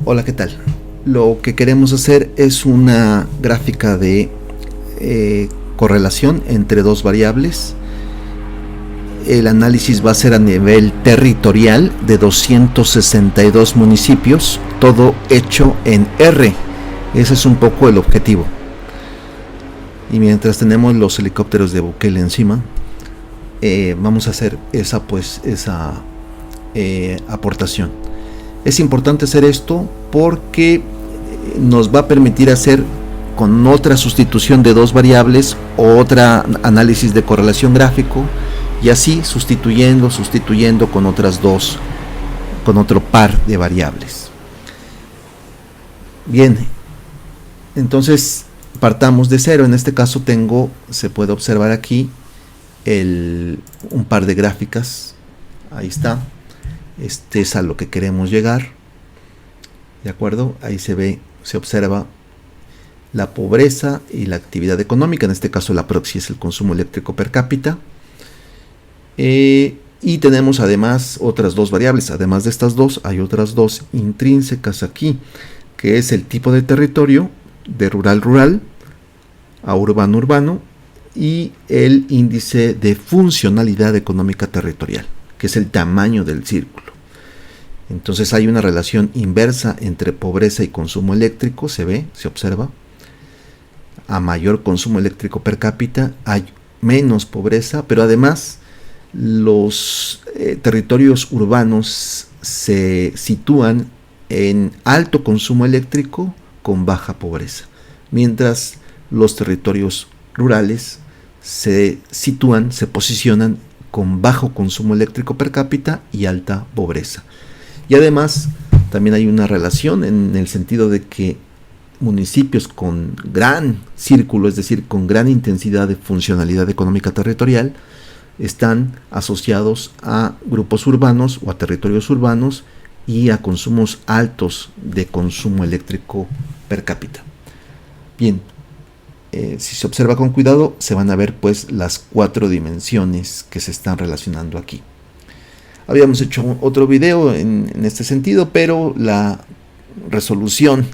Hola, ¿qué tal? Lo que queremos hacer es una gráfica de correlación entre dos variables. El análisis va a ser a nivel territorial de 262 municipios, todo hecho en R. Ese es un poco el objetivo. Y mientras tenemos los helicópteros de Bukele encima, vamos a hacer esa aportación. Es importante hacer esto porque nos va a permitir hacer con otra sustitución de dos variables otra análisis de correlación gráfico y así sustituyendo con otras dos, con otro par de variables. Bien, entonces partamos de cero. En este caso se puede observar aquí un par de gráficas. Ahí está. Este es a lo que queremos llegar. ¿De acuerdo? Ahí se observa la pobreza y la actividad económica. En este caso la proxy es el consumo eléctrico per cápita. Y tenemos además otras dos variables. Además de estas dos, hay otras dos intrínsecas aquí, que es el tipo de territorio, de rural a urbano y el índice de funcionalidad económica territorial, que es el tamaño del círculo. Entonces hay una relación inversa entre pobreza y consumo eléctrico, se observa. A mayor consumo eléctrico per cápita hay menos pobreza, pero además los territorios urbanos se sitúan en alto consumo eléctrico con baja pobreza, mientras los territorios rurales se posicionan con bajo consumo eléctrico per cápita y alta pobreza. Y además también hay una relación en el sentido de que municipios con gran círculo, es decir, con gran intensidad de funcionalidad económica territorial, están asociados a grupos urbanos o a territorios urbanos y a consumos altos de consumo eléctrico per cápita. Bien, si se observa con cuidado, se van a ver pues las cuatro dimensiones que se están relacionando aquí. Habíamos hecho otro video en este sentido, pero la resolución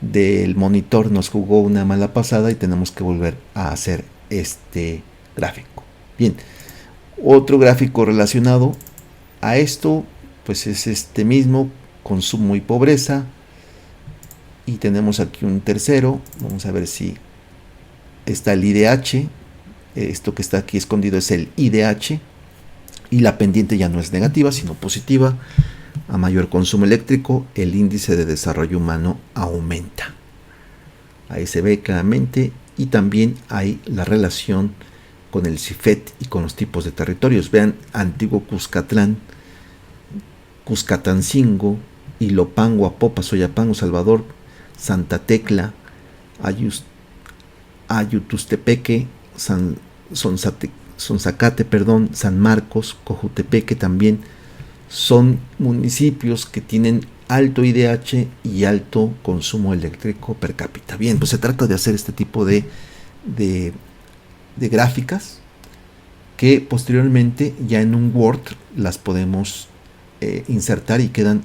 del monitor nos jugó una mala pasada y tenemos que volver a hacer este gráfico. Bien, otro gráfico relacionado a esto pues es este mismo, consumo y pobreza, y tenemos aquí un tercero. Vamos a ver si está el IDH. Esto que está aquí escondido es el IDH, y la pendiente ya no es negativa sino positiva. A mayor consumo eléctrico, el índice de desarrollo humano aumenta. Ahí se ve claramente, y también hay la relación con el CIFET y con los tipos de territorios. Vean, Antiguo Cuscatlán, Cuscatancingo, Ilopango, Apopa, Soyapango, Salvador, Santa Tecla, Ayutustepeque, Sonzacate, San Marcos, Cojutepeque también son municipios que tienen alto IDH y alto consumo eléctrico per cápita. Bien, pues se trata de hacer este tipo de gráficas que posteriormente ya en un Word las podemos insertar y quedan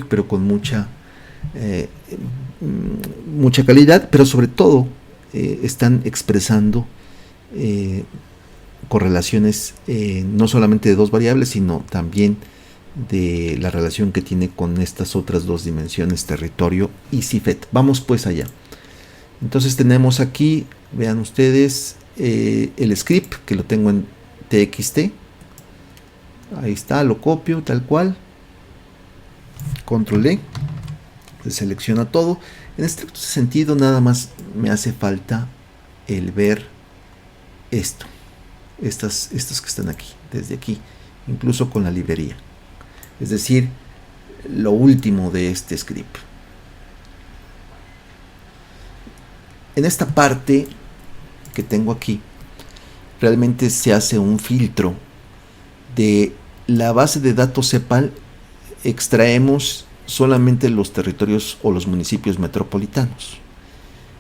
pero con mucha calidad, pero sobre todo están expresando correlaciones no solamente de dos variables, sino también de la relación que tiene con estas otras dos dimensiones, territorio y CIFET. Vamos pues allá. Entonces tenemos aquí, vean ustedes, el script que lo tengo en TXT. Ahí está, lo copio tal cual. Control E. Se selecciona todo. En este sentido nada más me hace falta el ver estas que están aquí, desde aquí, incluso con la librería. Es decir, lo último de este script. En esta parte que tengo aquí, realmente se hace un filtro de la base de datos CEPAL. Extraemos solamente los territorios o los municipios metropolitanos.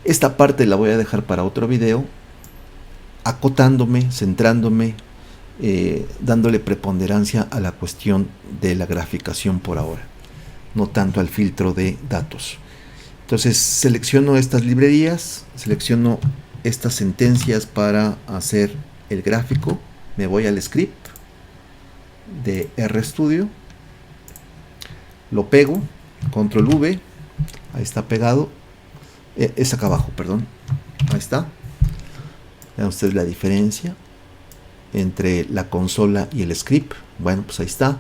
Esta parte la voy a dejar para otro video, acotándome, centrándome, dándole preponderancia a la cuestión de la graficación por ahora. no tanto al filtro de datos. Entonces selecciono estas librerías, selecciono estas sentencias para hacer el gráfico, me voy al script de RStudio, lo pego, control V, ahí está pegado, es acá abajo, perdón, ahí está. Vean ustedes la diferencia entre la consola y el script. Bueno, pues ahí está.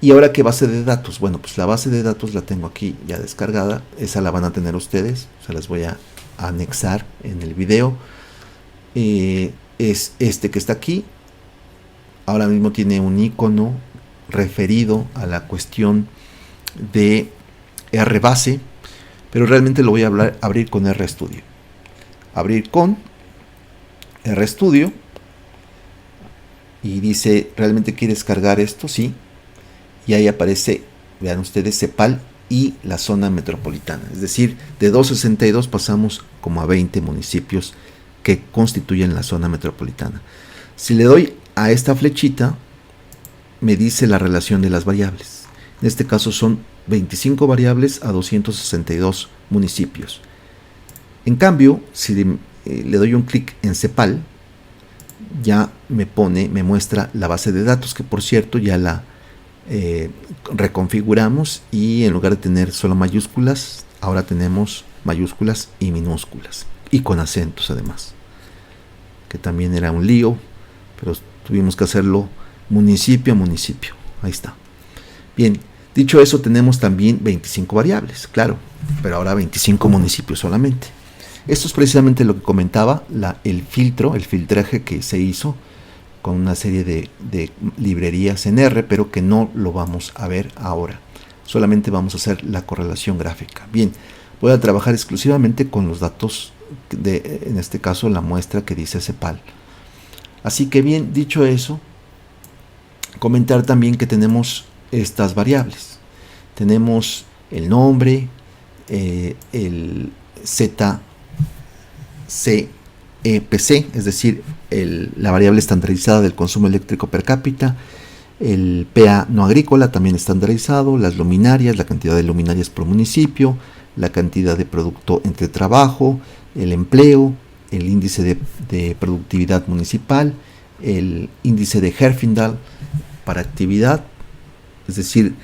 Y ahora, ¿qué base de datos? Bueno, pues la base de datos la tengo aquí ya descargada. Esa la van a tener ustedes. Se las voy a anexar en el video. Es este que está aquí. Ahora mismo tiene un icono referido a la cuestión de RBase, pero realmente lo voy a abrir con RStudio. Abrir con RStudio. Y dice, ¿realmente quieres cargar esto? Sí. Y ahí aparece, vean ustedes, CEPAL y la zona metropolitana. Es decir, de 262 pasamos como a 20 municipios que constituyen la zona metropolitana. Si le doy a esta flechita, me dice la relación de las variables. En este caso son 25 variables a 262 municipios. En cambio, si le doy un clic en CEPAL, ya me muestra la base de datos, que por cierto ya la reconfiguramos, y en lugar de tener solo mayúsculas, ahora tenemos mayúsculas y minúsculas, y con acentos además, que también era un lío, pero tuvimos que hacerlo municipio a municipio. Ahí está. Bien, dicho eso, tenemos también 25 variables, claro, pero ahora 25 municipios solamente. Esto es precisamente lo que comentaba, el filtraje que se hizo con una serie de librerías en R, pero que no lo vamos a ver ahora. Solamente vamos a hacer la correlación gráfica. Bien, voy a trabajar exclusivamente con los datos, en este caso la muestra que dice CEPAL. Así que bien, dicho eso, comentar también que tenemos estas variables. Tenemos el nombre, el ZCEPC, es decir, la variable estandarizada del consumo eléctrico per cápita, el PA no agrícola también estandarizado, las luminarias, la cantidad de luminarias por municipio, la cantidad de producto entre trabajo, el empleo, el índice de productividad municipal, el índice de Herfindahl para actividad, es decir,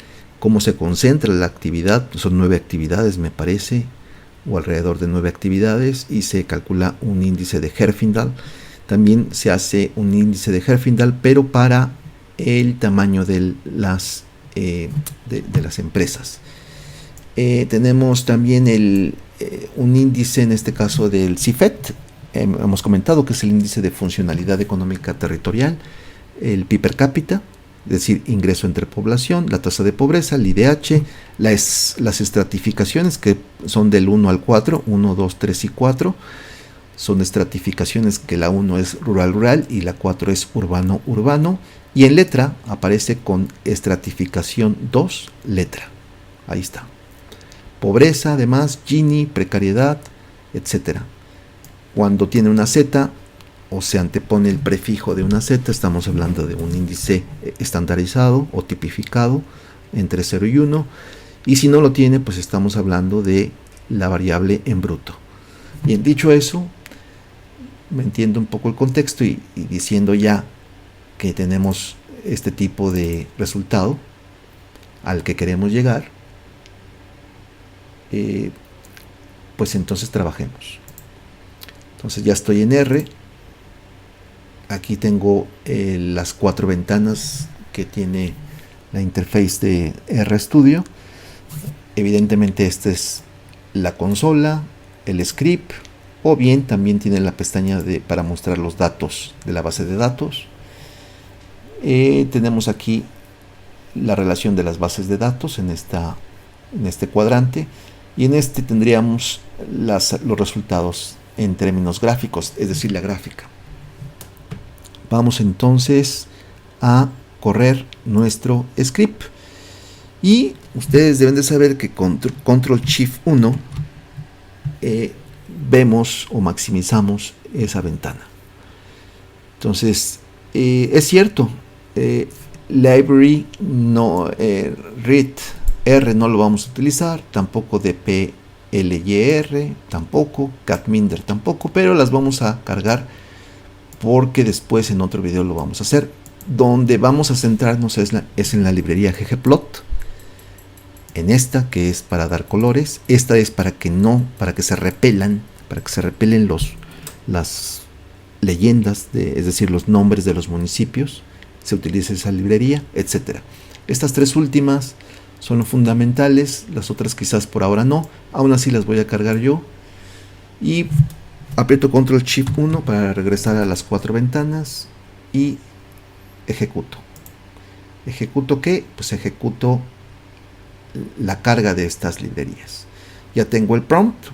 cómo se concentra la actividad. Son 9 actividades, me parece, o alrededor de 9 actividades, y se calcula un índice de Herfindahl. También se hace un índice de Herfindahl, pero para el tamaño de las empresas. Tenemos también un índice, en este caso del CIFET, hemos comentado que es el índice de funcionalidad económica territorial, el PIB per cápita, es decir, ingreso entre población, la tasa de pobreza, el IDH, las estratificaciones, que son del 1 al 4, 1, 2, 3 y 4, son estratificaciones que la 1 es rural-rural y la 4 es urbano-urbano, y en letra aparece con estratificación 2, letra. Ahí está. Pobreza, además, Gini, precariedad, etc. Cuando tiene una Z, o se antepone el prefijo de una Z, estamos hablando de un índice estandarizado o tipificado entre 0 y 1, y si no lo tiene, pues estamos hablando de la variable en bruto. Bien, dicho eso, me entiendo un poco el contexto, y diciendo ya que tenemos este tipo de resultado al que queremos llegar, pues entonces trabajemos. Entonces ya estoy en R. Aquí tengo las 4 ventanas que tiene la interface de RStudio. Evidentemente esta es la consola, el script, o bien también tiene la pestaña para mostrar los datos de la base de datos. Tenemos aquí la relación de las bases de datos en este cuadrante, y en este tendríamos los resultados en términos gráficos, es decir, la gráfica. Vamos entonces a correr nuestro script, y ustedes deben de saber que con Control Shift 1 vemos o maximizamos esa ventana. Entonces es cierto, library no read R no lo vamos a utilizar, tampoco DPLYR, tampoco, Catminder tampoco, pero las vamos a cargar porque después en otro video lo vamos a hacer. Donde vamos a centrarnos es en la librería ggplot, en esta que es para dar colores. Esta es para que se repelen las leyendas, es decir, los nombres de los municipios. Se utiliza esa librería, etcétera. Estas tres últimas son fundamentales, las otras quizás por ahora no. Aún así las voy a cargar yo y aprieto Control Shift 1 para regresar a las 4 ventanas y ejecuto. ¿Ejecuto qué? Pues ejecuto la carga de estas librerías. Ya tengo el prompt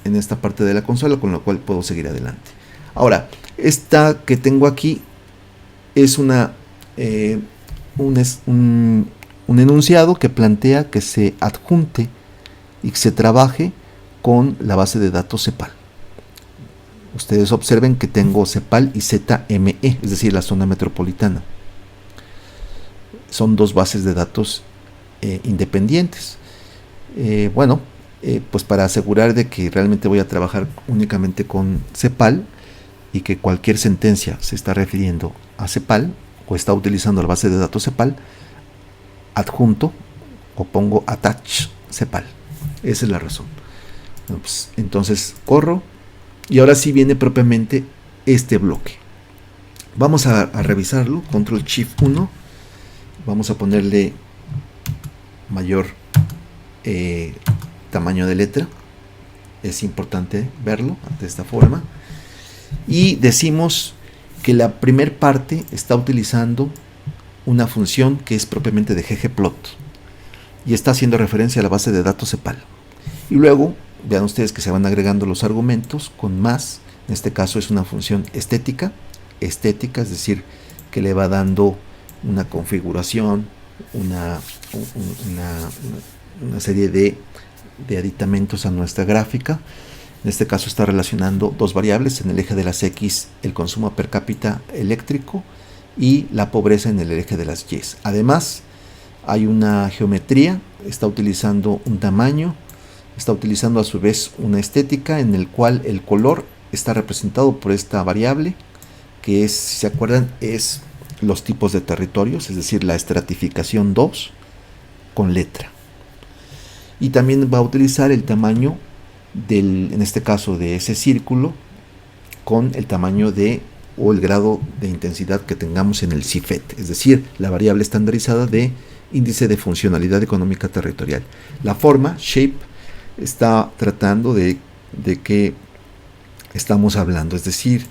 en esta parte de la consola, con lo cual puedo seguir adelante. Ahora, esta que tengo aquí es un enunciado que plantea que se adjunte y que se trabaje con la base de datos CEPAL. Ustedes observen que tengo CEPAL y ZME, es decir, la zona metropolitana. Son dos bases de datos independientes. Pues para asegurar de que realmente voy a trabajar únicamente con CEPAL y que cualquier sentencia se está refiriendo a CEPAL o está utilizando la base de datos CEPAL, adjunto o pongo attach CEPAL. Esa es la razón. Bueno, pues, entonces corro y ahora sí viene propiamente este bloque. Vamos a revisarlo. Control Shift 1. Vamos a ponerle mayor tamaño de letra. Es importante verlo de esta forma. Y decimos que la primer parte está utilizando una función que es propiamente de ggplot y está haciendo referencia a la base de datos CEPAL. Y luego vean ustedes que se van agregando los argumentos con más. En este caso es una función estética, es decir, que le va dando una configuración, una serie de aditamentos a nuestra gráfica. En este caso está relacionando dos variables: en el eje de las X el consumo per cápita eléctrico y la pobreza en el eje de las Y. Además hay una geometría, está utilizando un tamaño, está utilizando a su vez una estética en el cual el color está representado por esta variable que es, si se acuerdan, es los tipos de territorios, es decir, la estratificación 2 con letra. Y también va a utilizar el tamaño en este caso de ese círculo con el tamaño o el grado de intensidad que tengamos en el CIFET, es decir, la variable estandarizada de índice de funcionalidad económica territorial. La forma, shape, está tratando de qué estamos hablando, es decir,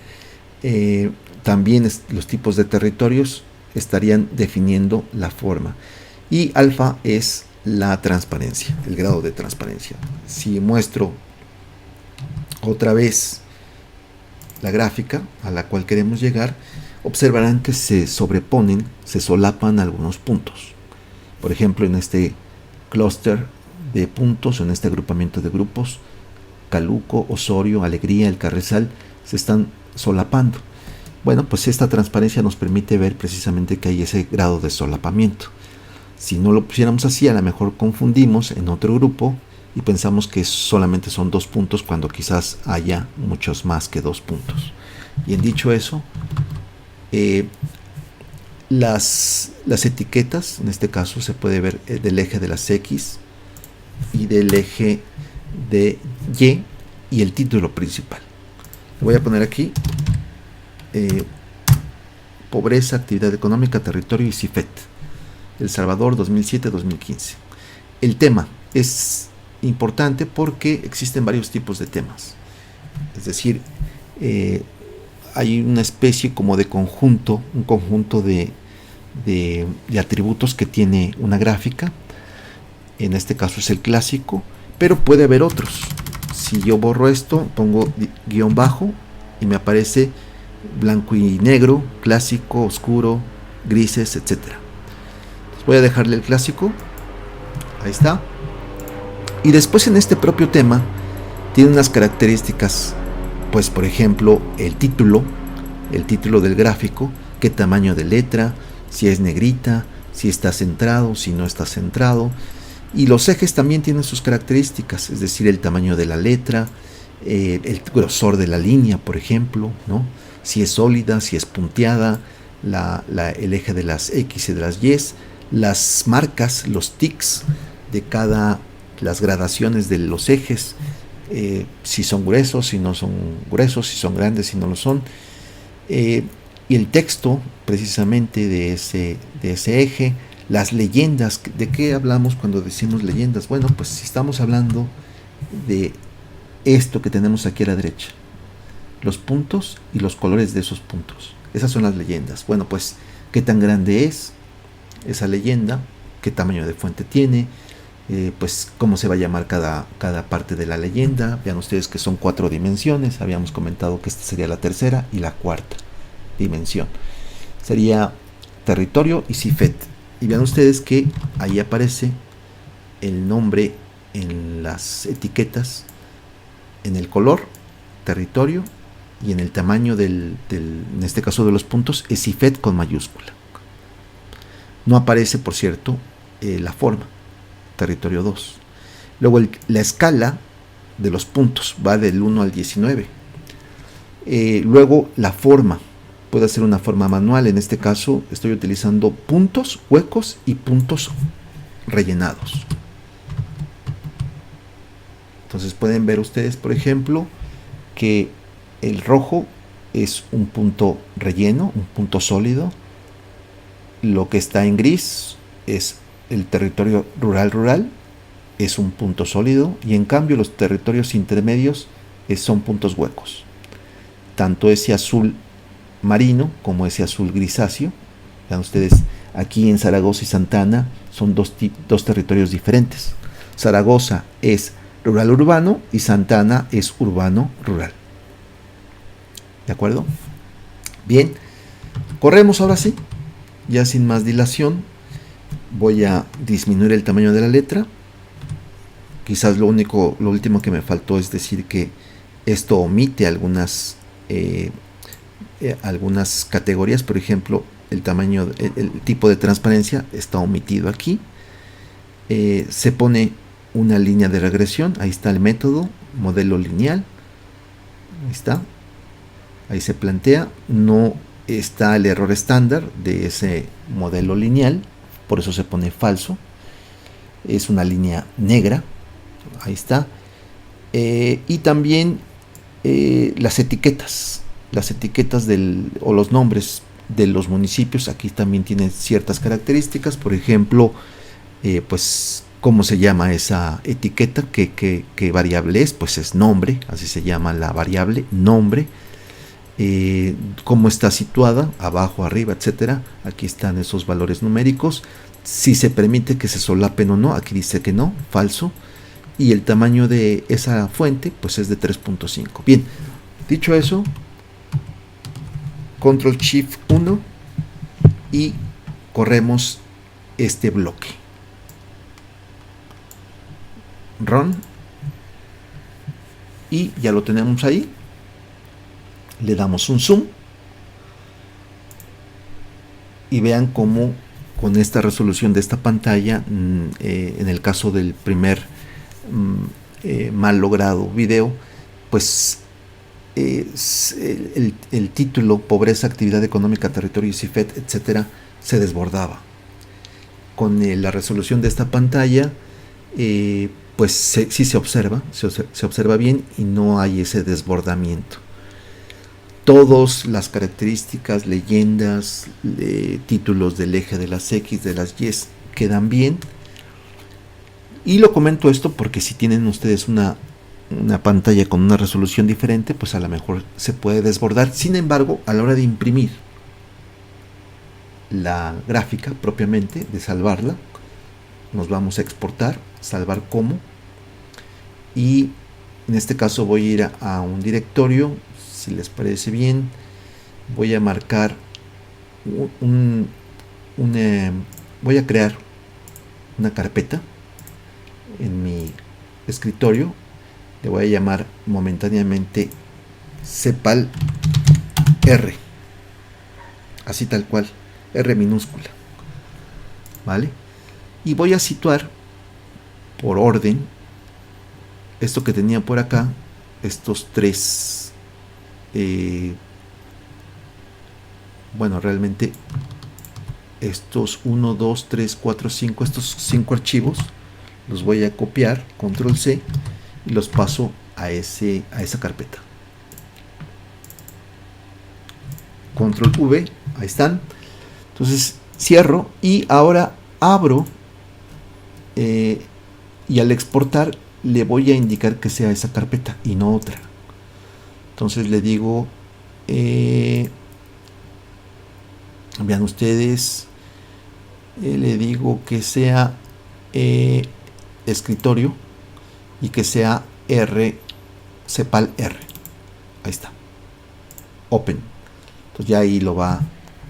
también los tipos de territorios estarían definiendo la forma. Y alfa es la transparencia, el grado de transparencia. Si muestro otra vez la gráfica a la cual queremos llegar, observarán que se sobreponen, se solapan algunos puntos. Por ejemplo, en este clúster de puntos, en este agrupamiento de grupos, Caluco, Osorio, Alegría, El Carrizal, se están solapando. Bueno, pues esta transparencia nos permite ver precisamente que hay ese grado de solapamiento. Si no lo pusiéramos así, a lo mejor confundimos en otro grupo y pensamos que solamente son 2 puntos cuando quizás haya muchos más que 2 puntos. Y en dicho eso, las etiquetas, en este caso se puede ver del eje de las X y del eje de Y el título principal. Voy a poner aquí pobreza, actividad económica, territorio y CIFET, El Salvador 2007-2015. El tema es importante porque existen varios tipos de temas, es decir, hay una especie como de conjunto, un conjunto de atributos que tiene una gráfica. En este caso es el clásico, pero puede haber otros. Si yo borro esto, pongo guión bajo y me aparece blanco y negro, clásico, oscuro, grises, etc. Voy a dejarle el clásico, ahí está. Y después en este propio tema tiene unas características, pues por ejemplo el título del gráfico, qué tamaño de letra, si es negrita, si está centrado, si no está centrado, Y los ejes también tienen sus características, es decir, el tamaño de la letra, el grosor de la línea, por ejemplo, ¿no? Si es sólida, si es punteada, el eje de las X y de las Y, las marcas, los tics de las gradaciones de los ejes, si son gruesos, si no son gruesos, si son grandes, si no lo son, y el texto precisamente de ese eje, las leyendas. ¿De qué hablamos cuando decimos leyendas? Bueno, pues si estamos hablando de esto que tenemos aquí a la derecha, los puntos y los colores de esos puntos, esas son las leyendas. Bueno, pues qué tan grande es esa leyenda, qué tamaño de fuente tiene, pues cómo se va a llamar cada parte de la leyenda. Vean ustedes que son 4 dimensiones, habíamos comentado que esta sería la tercera y la cuarta dimensión, sería territorio y CIFET. Y vean ustedes que ahí aparece el nombre en las etiquetas, en el color, territorio, y en el tamaño en este caso de los puntos, es CIFET con mayúscula. No aparece, por cierto, la forma, territorio 2. Luego la escala de los puntos va del 1 al 19. Luego la forma. Puede ser una forma manual, en este caso estoy utilizando puntos huecos y puntos rellenados. Entonces pueden ver ustedes, por ejemplo, que el rojo es un punto relleno, un punto sólido. Lo que está en gris es el territorio rural, es un punto sólido, y en cambio los territorios intermedios son puntos huecos. Tanto ese azul marino como ese azul grisáceo. Vean ustedes, aquí en Zaragoza y Santa Ana son dos territorios diferentes. Zaragoza es rural urbano y Santa Ana es urbano rural. ¿De acuerdo? Bien, corremos ahora sí, ya sin más dilación. Voy a disminuir el tamaño de la letra. Quizás lo último que me faltó es decir que esto omite algunas categorías. Por ejemplo, el tamaño, el tipo de transparencia está omitido aquí. Se pone una línea de regresión. Ahí está el método, modelo lineal. Ahí está. Ahí se plantea. No está el error estándar de ese modelo lineal, por eso se pone falso. Es una línea negra. Ahí está. Y también las etiquetas o los nombres de los municipios aquí también tienen ciertas características. Por ejemplo, pues cómo se llama esa etiqueta, qué variable es, pues es nombre, así se llama la variable, nombre. Cómo está situada, abajo, arriba, etcétera. Aquí están esos valores numéricos. Si se permite que se solapen o no, aquí dice que no, falso. Y el tamaño de esa fuente pues es de 3.5. Bien, dicho eso, Control Shift 1 y corremos este bloque. Run, y ya lo tenemos ahí. Le damos un zoom y vean cómo con esta resolución de esta pantalla, en el caso del primer mal logrado video, pues el título pobreza, actividad económica, territorio y CIFET, etcétera, se desbordaba. Con la resolución de esta pantalla, pues sí se observa bien y no hay ese desbordamiento. Todas las características, leyendas, títulos del eje de las X, de las Y quedan bien. Y lo comento esto porque si tienen ustedes una pantalla con una resolución diferente, pues a lo mejor se puede desbordar. Sin embargo, a la hora de imprimir la gráfica propiamente, de salvarla, nos vamos a exportar, salvar como, y en este caso voy a ir a un directorio. Si les parece bien, voy a marcar voy a crear una carpeta en mi escritorio. Le voy a llamar momentáneamente Cepal R, así tal cual, R minúscula, ¿vale? Y voy a situar por orden esto que tenía por acá, estos tres, bueno, realmente estos 1, 2, 3, 4, 5, estos 5 archivos los voy a copiar, control C, y los paso a esa carpeta. Control V, ahí están. Entonces cierro y ahora abro, y al exportar le voy a indicar que sea esa carpeta y no otra. Entonces le digo, vean ustedes, le digo que sea escritorio y que sea cepal R. Ahí está. Open. Entonces ya ahí lo va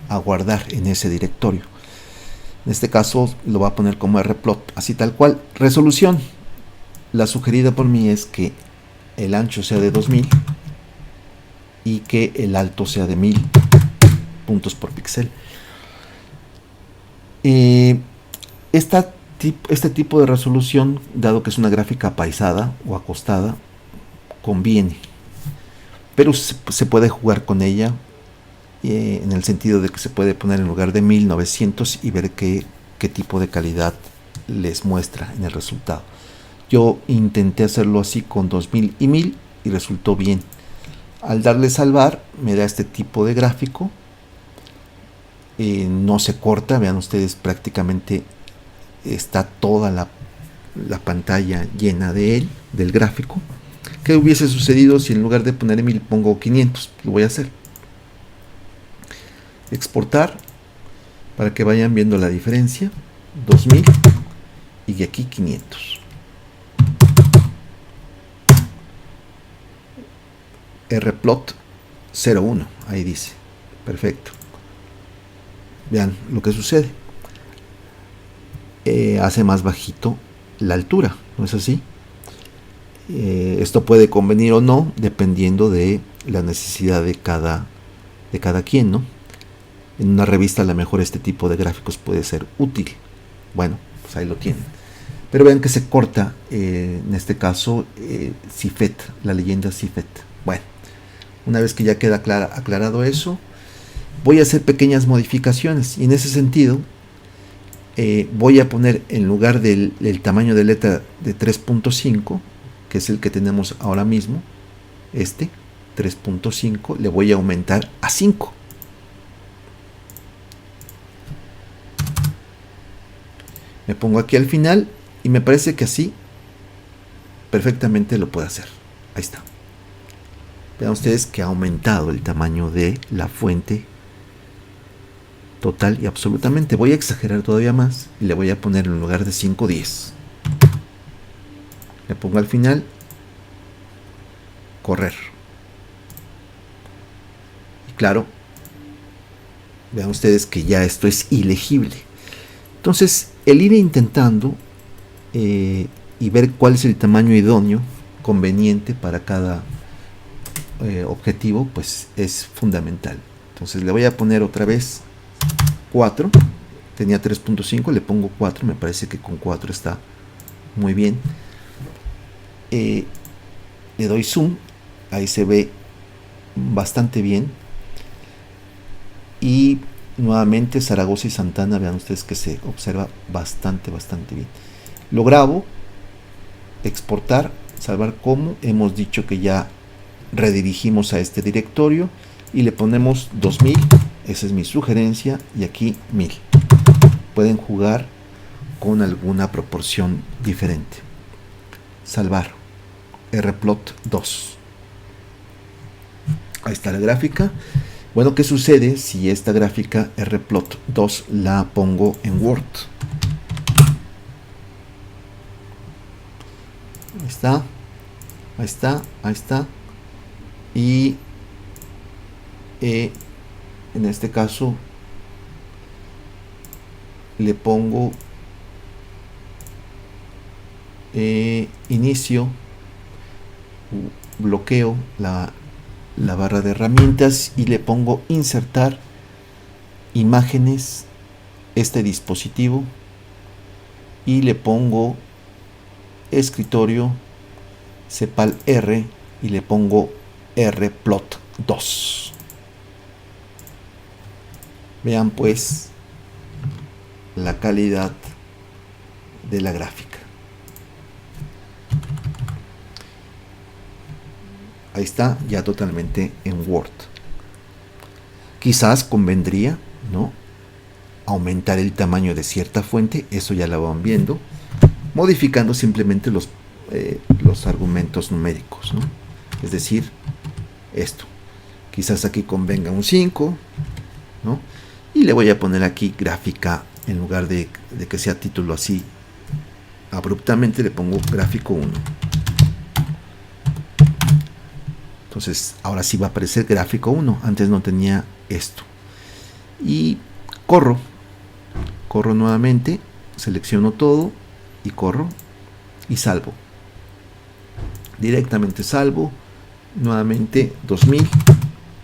a guardar en ese directorio. En este caso lo va a poner como rplot, así tal cual. Resolución. La sugerida por mí es que el ancho sea de 2000 y que el alto sea de 1000 puntos por píxel. Este tipo de resolución, dado que es una gráfica apaisada o acostada, conviene, pero se puede jugar con ella, en el sentido de que se puede poner en lugar de 1900 y ver qué tipo de calidad les muestra en el resultado. Yo intenté hacerlo así con 2000 y 1000 y resultó bien. Al darle salvar me da este tipo de gráfico, no se corta, vean ustedes, prácticamente está toda la pantalla llena de él, del gráfico. ¿Qué hubiese sucedido si en lugar de poner 1000 pongo 500? Lo voy a hacer. Exportar para que vayan viendo la diferencia. 2000 y aquí 500. rplot 01, ahí dice. Perfecto. Vean lo que sucede. Hace más bajito la altura, ¿no es así? Esto puede convenir o no, dependiendo de la necesidad de cada quien, ¿no? En una revista a lo mejor este tipo de gráficos puede ser útil. Bueno, pues ahí lo tienen. Pero vean que se corta, en este caso, Cifet, la leyenda Cifet. Bueno, una vez que ya queda aclarado eso, voy a hacer pequeñas modificaciones. Y en ese sentido, voy a poner en lugar del tamaño de letra de 3.5, que es el que tenemos ahora mismo, 3.5, le voy a aumentar a 5. Me pongo aquí al final y me parece que así perfectamente lo puedo hacer. Ahí está. Vean ustedes que ha aumentado el tamaño de la fuente total y absolutamente. Voy a exagerar todavía más y le voy a poner en lugar de 5, 10. Le pongo al final, correr. Y claro, vean ustedes que ya esto es ilegible. Entonces, el ir intentando y ver cuál es el tamaño idóneo, conveniente para cada objetivo, pues es fundamental. Entonces le voy a poner otra vez 4. Tenía 3.5, le pongo 4. Me parece que con 4 está muy bien. Le doy zoom. Ahí se ve bastante bien. Y nuevamente Zaragoza y Santana, vean ustedes que se observa bastante bien. Lo grabo, exportar, salvar como. Hemos dicho que ya redirigimos a este directorio y le ponemos 2000. Esa es mi sugerencia. Y aquí 1000. Pueden jugar con alguna proporción diferente. Salvar. rplot 2. Ahí está la gráfica. Bueno, ¿qué sucede si esta gráfica rplot 2 la pongo en Word? Ahí está. Ahí está. Ahí está. Y en este caso le pongo inicio, bloqueo la barra de herramientas y le pongo insertar imágenes, este dispositivo, y le pongo escritorio, cepal R y le pongo rplot2. Vean pues la calidad de la gráfica. Ahí está, ya totalmente en Word. Quizás convendría, ¿no?, aumentar el tamaño de cierta fuente, eso ya lo van viendo, modificando simplemente los argumentos numéricos, ¿no? Es decir, esto. Quizás aquí convenga un 5, ¿no? Y le voy a poner aquí gráfica, en lugar de que sea título así abruptamente, le pongo gráfico 1. Entonces ahora sí va a aparecer gráfico 1, antes no tenía esto. Y corro nuevamente, selecciono todo y corro y salvo. Directamente salvo, nuevamente 2000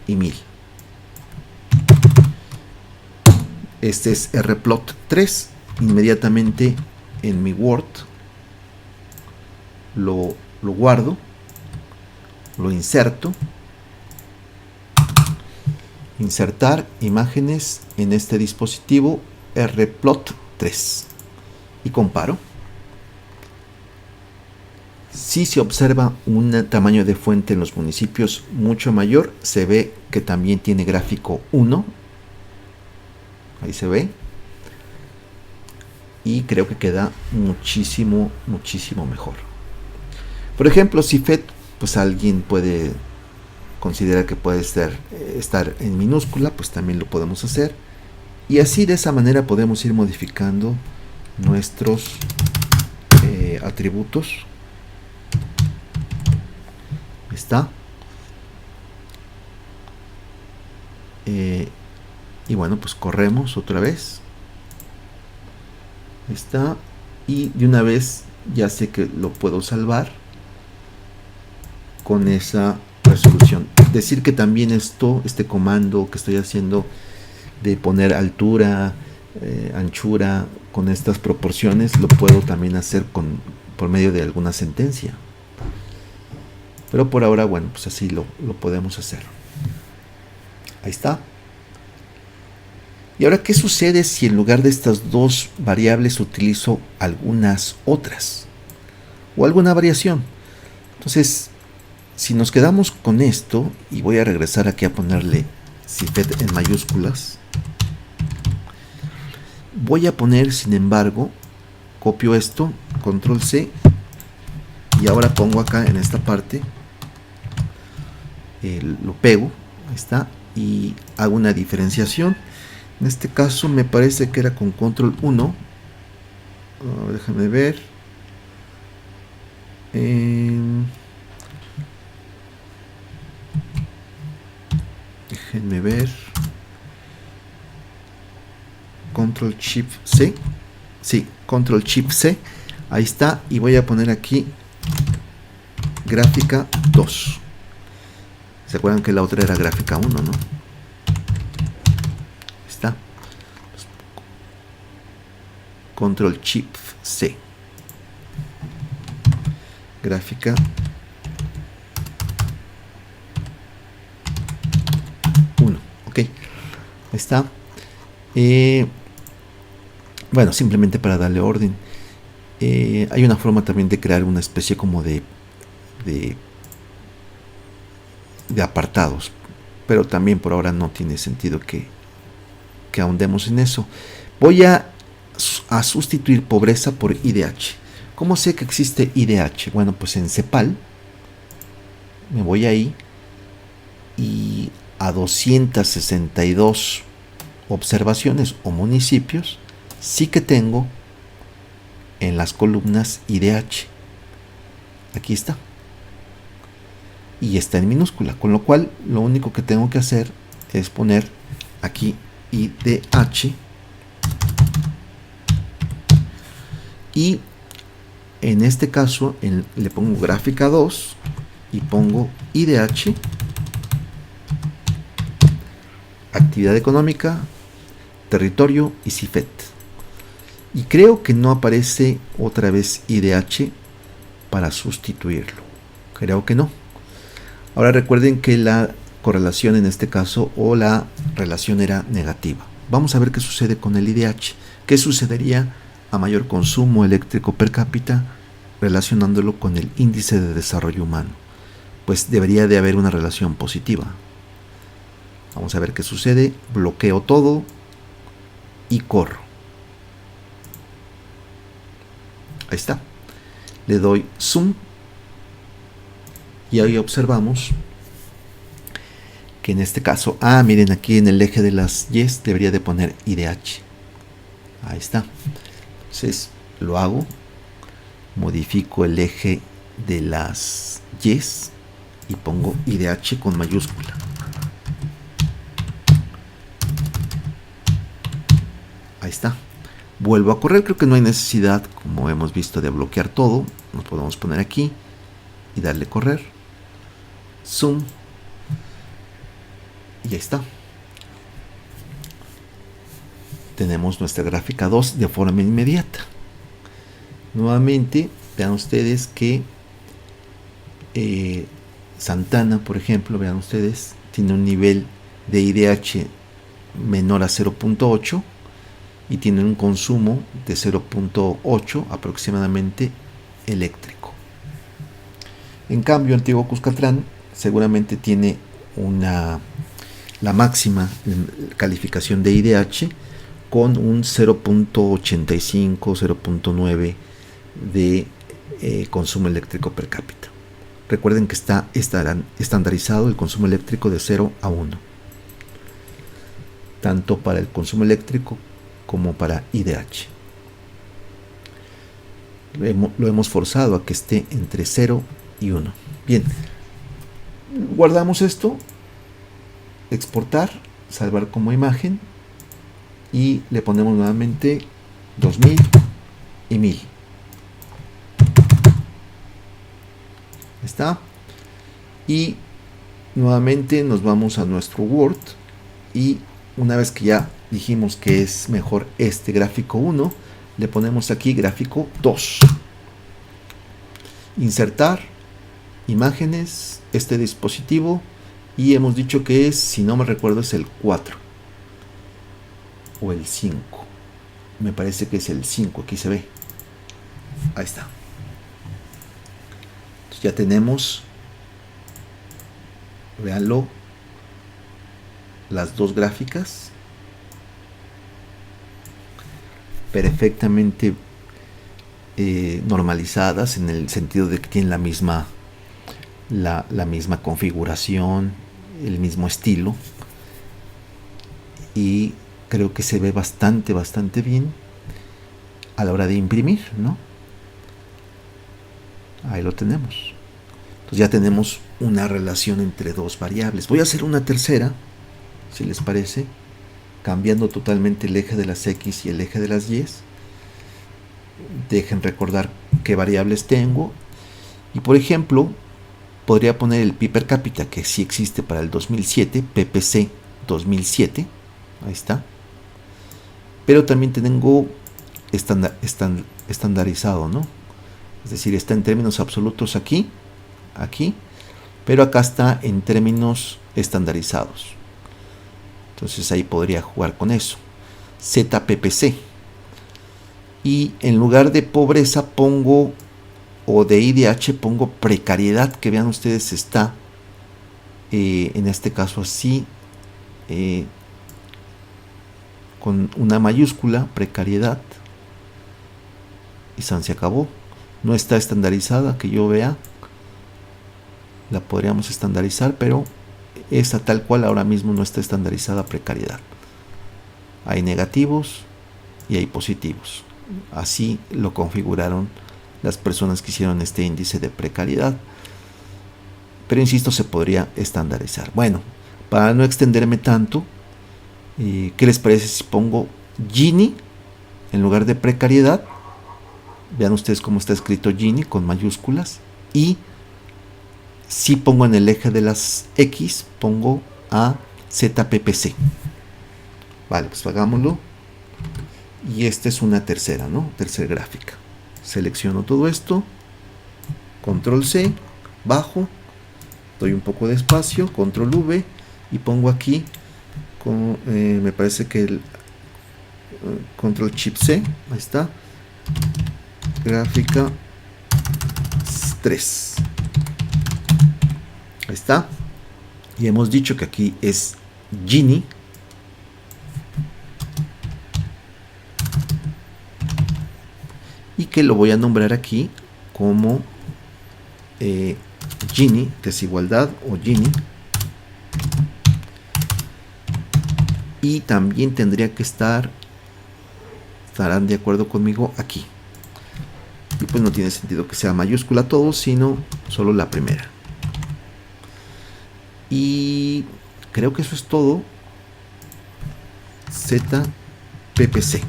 y 1000. Este es rplot3. Inmediatamente en mi Word lo guardo, lo inserto, insertar imágenes en este dispositivo rplot3 y comparo. Si se observa un tamaño de fuente en los municipios mucho mayor, se ve que también tiene gráfico 1. Ahí se ve. Y creo que queda muchísimo mejor. Por ejemplo, Cifet, pues alguien puede considerar que puede estar en minúscula, pues también lo podemos hacer. Y así, de esa manera, podemos ir modificando nuestros atributos. Está. Y bueno, pues corremos otra vez. Está. Y de una vez ya sé que lo puedo salvar con esa resolución. Decir que también este comando que estoy haciendo de poner altura, anchura con estas proporciones, lo puedo también hacer por medio de alguna sentencia. Pero por ahora, bueno, pues así lo podemos hacer. Ahí está. Y ahora, ¿qué sucede si en lugar de estas dos variables utilizo algunas otras? O alguna variación. Entonces, si nos quedamos con esto, y voy a regresar aquí a ponerle Cifet en mayúsculas, voy a poner, sin embargo, copio esto, control C, y ahora pongo acá en esta parte, lo pego, ahí está, y hago una diferenciación. En este caso me parece que era con control 1. Déjame ver. Déjenme ver. Control Shift C. Sí, Control Shift C. Ahí está. Y voy a poner aquí gráfica 2. ¿Se acuerdan que la otra era gráfica 1, no? Está. Control Shift C. Gráfica 1. Ok. Ahí está. Bueno, simplemente para darle orden. Hay una forma también de crear una especie como de apartados, pero también por ahora no tiene sentido que ahondemos en eso. Voy a sustituir pobreza por IDH. ¿Cómo sé que existe IDH? Bueno, pues en CEPAL me voy ahí y a 262 observaciones o municipios sí que tengo en las columnas IDH. Aquí está. Y está en minúscula, con lo cual lo único que tengo que hacer es poner aquí IDH y en este caso le pongo gráfica 2 y pongo IDH, actividad económica, territorio y Cifet. Y creo que no aparece otra vez IDH para sustituirlo. Creo que no. Ahora recuerden que la correlación en este caso o la relación era negativa. Vamos a ver qué sucede con el IDH. ¿Qué sucedería a mayor consumo eléctrico per cápita relacionándolo con el índice de desarrollo humano? Pues debería de haber una relación positiva. Vamos a ver qué sucede. Bloqueo todo y corro. Ahí está. Le doy zoom y ahí observamos que en este caso, miren, aquí en el eje de las Y's debería de poner IDH. Ahí está. Entonces lo hago, modifico el eje de las Y's y pongo IDH con mayúscula. Ahí está. Vuelvo a correr, creo que no hay necesidad, como hemos visto, de bloquear todo. Nos podemos poner aquí y darle correr. Zoom. Y ahí está. Tenemos nuestra gráfica 2 de forma inmediata. Nuevamente, vean ustedes que Santana, por ejemplo, vean ustedes, tiene un nivel de IDH menor a 0.8 y tiene un consumo de 0.8 aproximadamente eléctrico. En cambio, Antiguo Cuscatlán seguramente tiene la máxima calificación de IDH con un 0.85, 0.9 de consumo eléctrico per cápita. Recuerden que está estandarizado el consumo eléctrico de 0 a 1, tanto para el consumo eléctrico como para IDH. Lo hemos forzado a que esté entre 0 y 1. Bien, guardamos esto, exportar, salvar como imagen y le ponemos nuevamente 2000 y 1000. Está. Y nuevamente nos vamos a nuestro Word y una vez que ya dijimos que es mejor este gráfico 1, le ponemos aquí gráfico 2. Insertar imágenes, este dispositivo, y hemos dicho que es, si no me recuerdo, es el 4 o el 5. Me parece que es el 5, aquí se ve. Ahí está. Entonces ya tenemos, véanlo, las dos gráficas perfectamente normalizadas, en el sentido de que tienen la misma configuración, el mismo estilo, y creo que se ve bastante bien a la hora de imprimir, ¿no? Ahí lo tenemos. Entonces ya tenemos una relación entre dos variables. Voy a hacer una tercera, si les parece, cambiando totalmente el eje de las X y el eje de las Y. Dejen recordar qué variables tengo. Y por ejemplo, podría poner el pi per cápita, que sí existe para el 2007, PPC 2007. Ahí está. Pero también tengo estandarizado, ¿no? Es decir, está en términos absolutos aquí, pero acá está en términos estandarizados. Entonces ahí podría jugar con eso. ZPPC. Y en lugar de pobreza pongo, o de IDH pongo precariedad, que vean ustedes está, en este caso así, con una mayúscula, precariedad. Y se acabó. No está estandarizada, que yo vea. La podríamos estandarizar, pero esta tal cual ahora mismo no está estandarizada, precariedad. Hay negativos y hay positivos. Así lo configuraron las personas que hicieron este índice de precariedad. Pero insisto, se podría estandarizar. Bueno, para no extenderme tanto, ¿qué les parece si pongo Gini en lugar de precariedad? Vean ustedes cómo está escrito Gini con mayúsculas. Y si pongo en el eje de las X, pongo a ZPPC. Vale, pues hagámoslo. Y esta es una tercera, ¿no? Tercera gráfica. Selecciono todo esto. control C, bajo, doy un poco de espacio, control V y pongo aquí me parece que el control chip C, ahí está, gráfica 3, ahí está, y hemos dicho que aquí es Genie, y que lo voy a nombrar aquí como Genie, desigualdad o Genie, y también tendría que estarán de acuerdo conmigo aquí, y pues no tiene sentido que sea mayúscula todo, sino solo la primera. Y creo que eso es todo. ZPPC,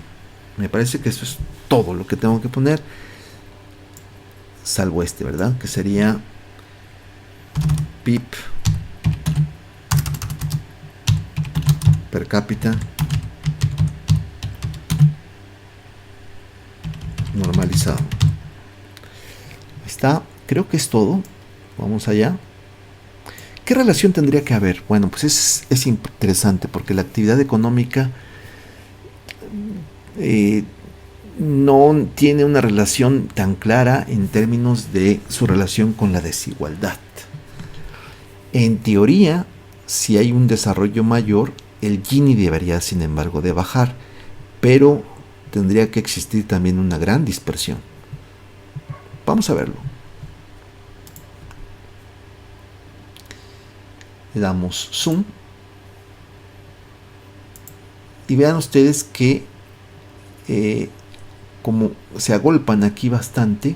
me parece que eso es todo lo que tengo que poner, salvo este, ¿verdad? Que sería pip per cápita normalizado. Ahí está, creo que es todo. Vamos allá. ¿Qué relación tendría que haber? Bueno, pues es interesante porque la actividad económica no tiene una relación tan clara en términos de su relación con la desigualdad. En teoría, si hay un desarrollo mayor, el Gini debería, sin embargo, de bajar, pero tendría que existir también una gran dispersión. Vamos a verlo. Le damos zoom y vean ustedes que como se agolpan aquí bastante,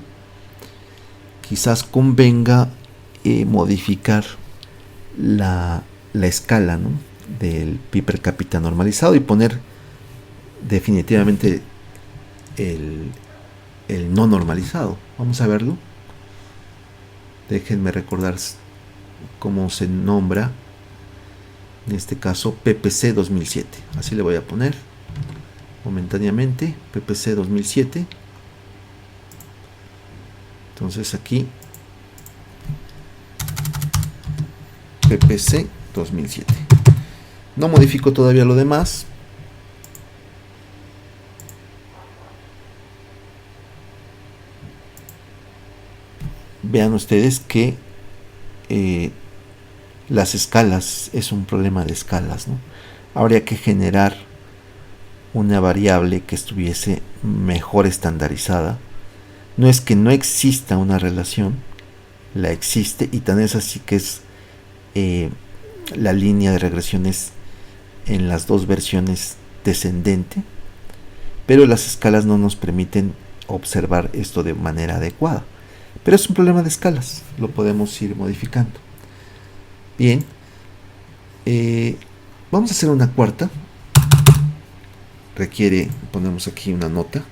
quizás convenga modificar la escala, ¿no?, del PIB per cápita normalizado y poner definitivamente el no normalizado. Vamos a verlo. Déjenme recordar cómo se nombra, en este caso PPC 2007, así le voy a poner momentáneamente, PPC 2007. Entonces aquí PPC 2007, no modifico todavía lo demás. Vean ustedes que las escalas es un problema de escalas, ¿no? Habría que generar una variable que estuviese mejor estandarizada. No es que no exista una relación, la existe, y tan es así que es la línea de regresiones en las dos versiones descendente, pero las escalas no nos permiten observar esto de manera adecuada. Pero es un problema de escalas, lo podemos ir modificando. Bien, vamos a hacer una cuarta. Requiere, ponemos aquí una nota.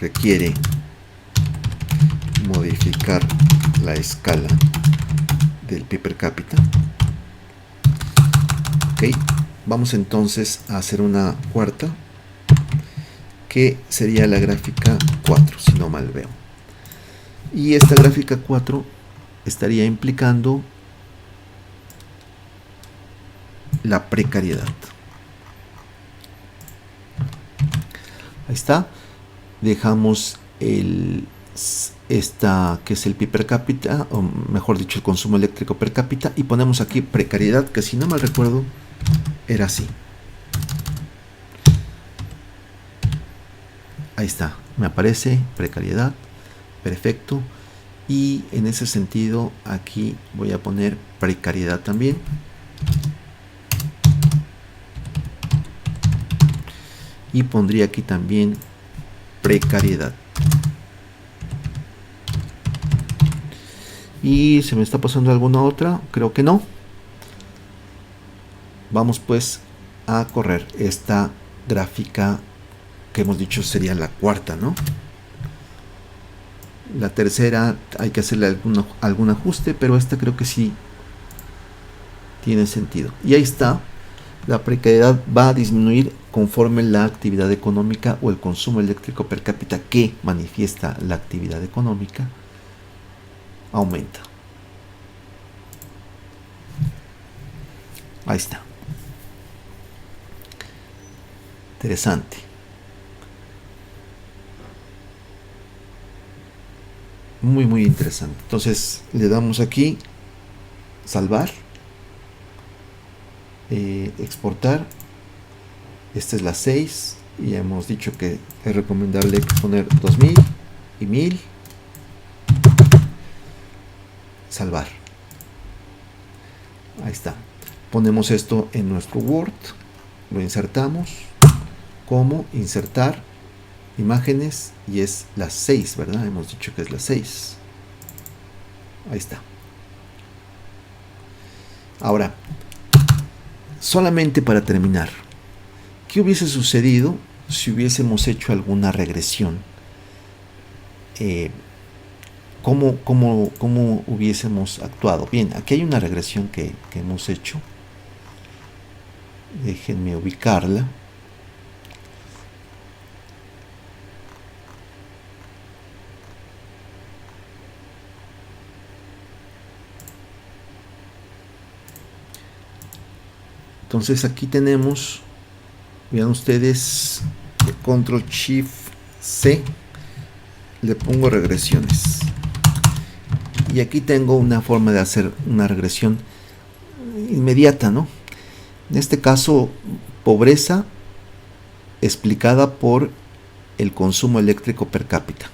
Requiere modificar la escala del PIB per cápita. Ok, vamos entonces a hacer una cuarta, que sería la gráfica 4, si no mal veo. Y esta gráfica 4 estaría implicando la precariedad. Ahí está. Dejamos esta que es el PIB per cápita, o mejor dicho el consumo eléctrico per cápita, y ponemos aquí precariedad, que si no mal recuerdo era así. Ahí está, me aparece precariedad, perfecto. Y en ese sentido aquí voy a poner precariedad también. Y pondría aquí también precariedad. ¿Y se me está pasando alguna otra? Creo que no. Vamos pues a correr esta gráfica que hemos dicho sería la cuarta, ¿no? La tercera hay que hacerle algún ajuste, pero esta creo que sí tiene sentido. Y ahí está la precariedad va a disminuir conforme la actividad económica o el consumo eléctrico per cápita que manifiesta la actividad económica aumenta. Ahí está. Interesante. Muy interesante. Entonces le damos aquí salvar, exportar. Esta es la 6 y hemos dicho que es recomendable poner 2000 y 1000. Salvar. Ahí está. Ponemos esto en nuestro Word, lo insertamos como insertar imágenes y es la 6, ¿verdad? Hemos dicho que es la 6. Ahí está. Ahora, solamente para terminar, ¿qué hubiese sucedido si hubiésemos hecho alguna regresión? ¿Cómo hubiésemos actuado? Bien, aquí hay una regresión que hemos hecho. Déjenme ubicarla. Entonces aquí tenemos, vean ustedes, Control Shift C, le pongo regresiones. Y aquí tengo una forma de hacer una regresión inmediata, ¿no? En este caso, pobreza explicada por el consumo eléctrico per cápita.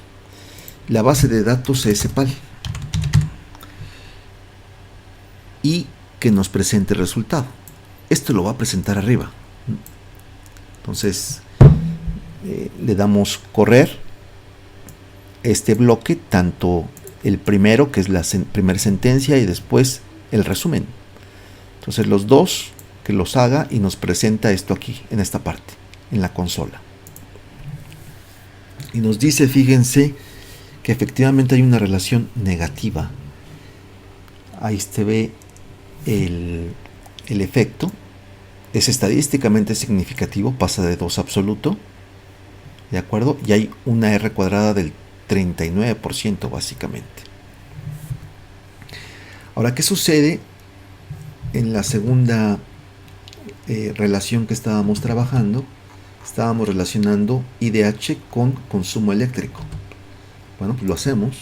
La base de datos es CEPAL. Y que nos presente el resultado. Esto lo va a presentar arriba. Entonces, le damos correr este bloque, tanto el primero, que es la primera sentencia, y después el resumen. Entonces los dos, que los haga y nos presenta esto aquí, en esta parte, en la consola. Y nos dice, fíjense, que efectivamente hay una relación negativa. Ahí se ve el efecto. Es estadísticamente significativo, pasa de 2 a absoluto, ¿de acuerdo? Y hay una R cuadrada del 39% básicamente. Ahora, ¿qué sucede en la segunda relación que estábamos trabajando? Estábamos relacionando IDH con consumo eléctrico. Bueno, pues lo hacemos.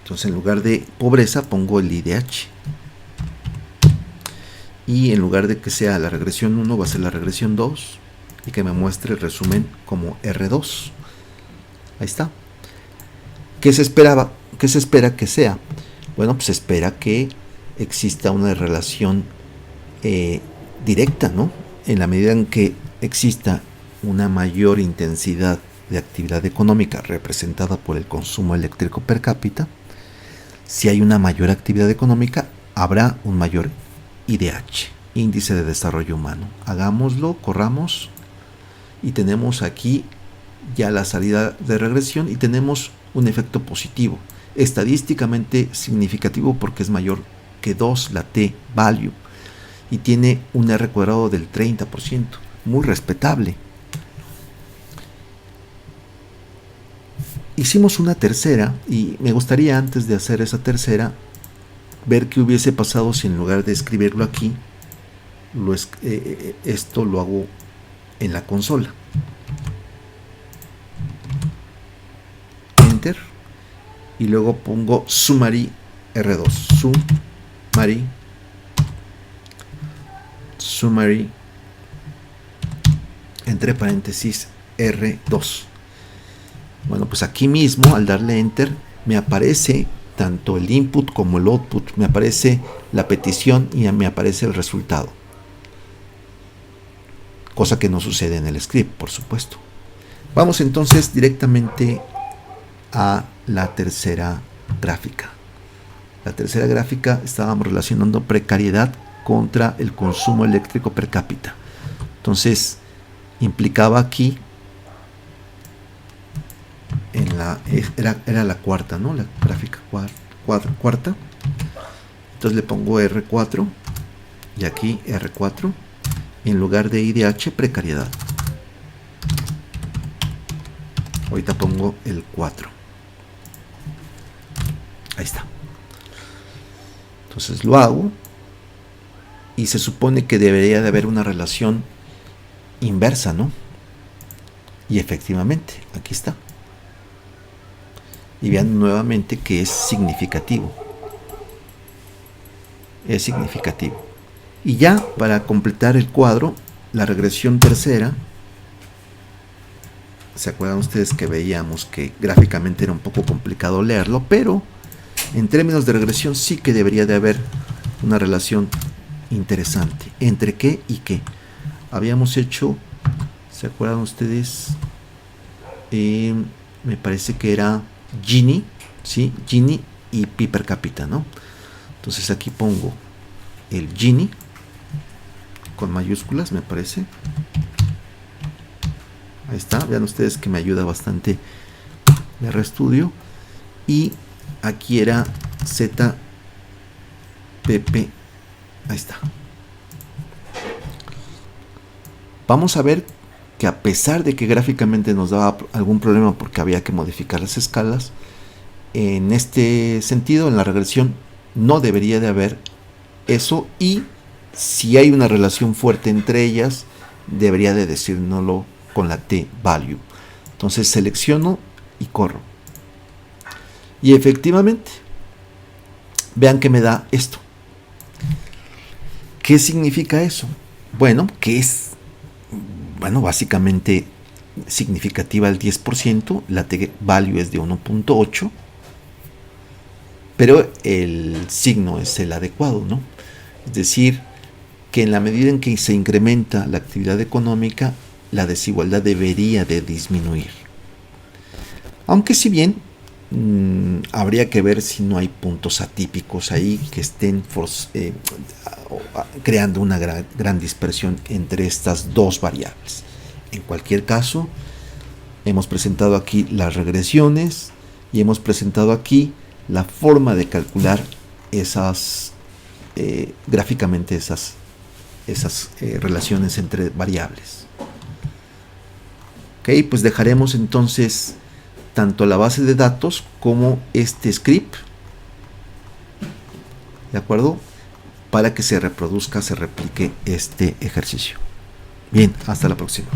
Entonces, en lugar de pobreza pongo el IDH. Y en lugar de que sea la regresión 1 va a ser la regresión 2. Y que me muestre el resumen como R2. Ahí está. ¿Qué se esperaba? ¿Qué se espera que sea? Bueno, pues se espera que exista una relación directa, ¿no? En la medida en que exista una mayor intensidad de actividad económica representada por el consumo eléctrico per cápita, si hay una mayor actividad económica, habrá un mayor IDH, índice de desarrollo humano. Hagámoslo, corramos, y tenemos aquí ya la salida de regresión y tenemos un efecto positivo, estadísticamente significativo porque es mayor que 2 la t-value y tiene un R cuadrado del 30%, muy respetable. Hicimos una tercera y me gustaría, antes de hacer esa tercera, ver qué hubiese pasado si en lugar de escribirlo aquí, esto lo hago en la consola. Enter. Y luego pongo summary R2. Summary entre paréntesis R2. Bueno, pues aquí mismo, al darle enter, me aparece tanto el input como el output. Me aparece la petición y me aparece el resultado. Cosa que no sucede en el script, por supuesto. Vamos entonces directamente a la tercera gráfica. La tercera gráfica estábamos relacionando precariedad contra el consumo eléctrico per cápita. Entonces, implicaba aquí, era la cuarta, ¿no? La gráfica cuarta. Entonces le pongo R4 y aquí R4 en lugar de IDH precariedad. Ahorita pongo el 4. Ahí está. Entonces lo hago y se supone que debería de haber una relación inversa, ¿no? Y efectivamente, aquí está. Y vean nuevamente que es significativo. Es significativo. Y ya para completar el cuadro, la regresión tercera. ¿Se acuerdan ustedes que veíamos que gráficamente era un poco complicado leerlo? Pero en términos de regresión sí que debería de haber una relación interesante. ¿Entre qué y qué? Habíamos hecho, ¿se acuerdan ustedes? Me parece que era Gini, ¿sí? Gini y pi per cápita, ¿no? Entonces aquí pongo el Gini con mayúsculas, me parece. Ahí está, vean ustedes que me ayuda bastante el RStudio. Y aquí era ZPP. Ahí está. Vamos a ver que a pesar de que gráficamente nos daba algún problema porque había que modificar las escalas, en este sentido, en la regresión, no debería de haber eso. Y si hay una relación fuerte entre ellas, debería de decírnoslo con la t-value. Entonces selecciono y corro. Y efectivamente, vean que me da esto. ¿Qué significa eso? Bueno, que es, básicamente significativa al 10%, la t-value es de 1.8, pero el signo es el adecuado, ¿no? Es decir, que en la medida en que se incrementa la actividad económica, la desigualdad debería de disminuir. Aunque si bien habría que ver si no hay puntos atípicos ahí que estén creando una gran dispersión entre estas dos variables. En cualquier caso, hemos presentado aquí las regresiones y hemos presentado aquí la forma de calcular esas gráficamente esas relaciones entre variables. Ok, pues dejaremos entonces tanto la base de datos como este script, ¿de acuerdo? Para que se reproduzca, se replique este ejercicio. Bien, hasta la próxima.